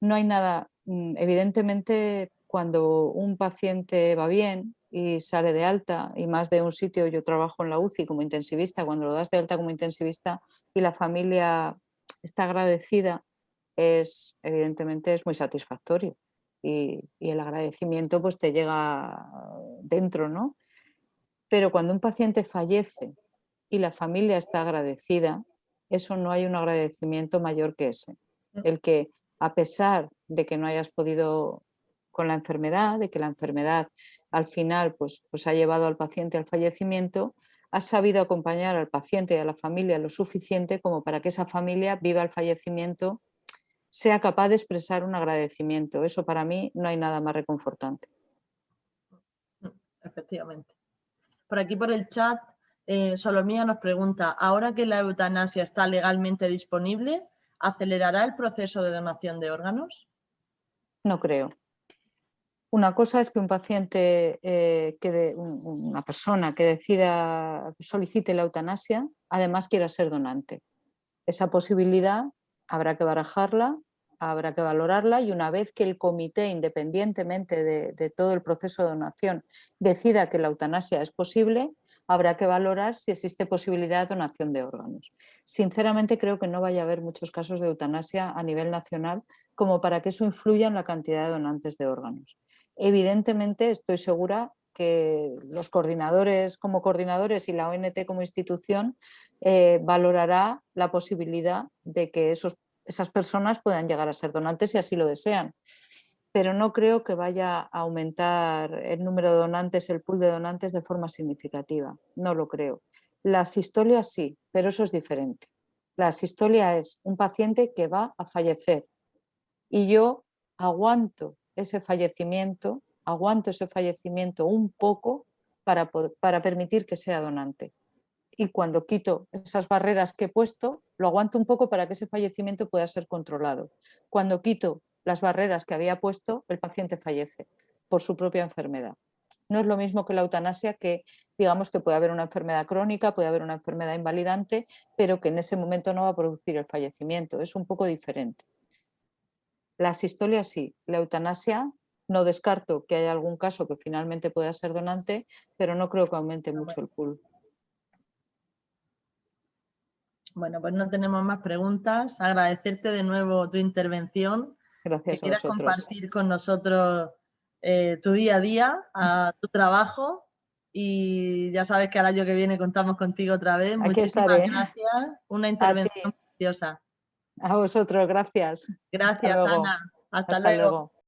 no hay nada, evidentemente, cuando un paciente va bien y sale de alta, y más de un sitio, yo trabajo en la UCI como intensivista, cuando lo das de alta como intensivista y la familia está agradecida, evidentemente es muy satisfactorio. Y el agradecimiento pues te llega dentro, ¿no? Pero cuando un paciente fallece y la familia está agradecida, eso no hay un agradecimiento mayor que ese. El que a pesar de que no hayas podido con la enfermedad, de que la enfermedad al final pues ha llevado al paciente al fallecimiento, has sabido acompañar al paciente y a la familia lo suficiente como para que esa familia viva el fallecimiento, sea capaz de expresar un agradecimiento. Eso para mí no hay nada más reconfortante. efectivamente. Por aquí por el chat, Solomía nos pregunta, ahora que la eutanasia está legalmente disponible, ¿acelerará el proceso de donación de órganos? No creo. Una cosa es que un paciente, una persona que decida, solicite la eutanasia, además quiera ser donante. Esa posibilidad habrá que barajarla, habrá que valorarla y una vez que el comité, independientemente de todo el proceso de donación, decida que la eutanasia es posible, habrá que valorar si existe posibilidad de donación de órganos. Sinceramente creo que no vaya a haber muchos casos de eutanasia a nivel nacional como para que eso influya en la cantidad de donantes de órganos. Evidentemente estoy segura que los coordinadores como coordinadores y la ONT como institución valorará la posibilidad de que esas personas puedan llegar a ser donantes si así lo desean. Pero no creo que vaya a aumentar el número de donantes, el pool de donantes de forma significativa. No lo creo. La asistolia sí, pero eso es diferente. La asistolia es un paciente que va a fallecer y yo aguanto ese fallecimiento un poco para permitir que sea donante. Y cuando quito esas barreras que he puesto, lo aguanto un poco para que ese fallecimiento pueda ser controlado. Cuando quito las barreras que había puesto, el paciente fallece por su propia enfermedad. No es lo mismo que la eutanasia, que digamos que puede haber una enfermedad crónica, puede haber una enfermedad invalidante, pero que en ese momento no va a producir el fallecimiento. Es un poco diferente. La asistolia sí, la eutanasia no descarto que haya algún caso que finalmente pueda ser donante, pero no creo que aumente mucho el pool. Bueno, pues no tenemos más preguntas. Agradecerte de nuevo tu intervención. Gracias que quieras a vosotros. compartir con nosotros tu día a día, a tu trabajo. Y ya sabes que al año que viene contamos contigo otra vez. Aquí Muchísimas estaré. gracias. Una A intervención ti, preciosa. a vosotros, gracias. Hasta Gracias, luego. Ana. Hasta Hasta luego. luego.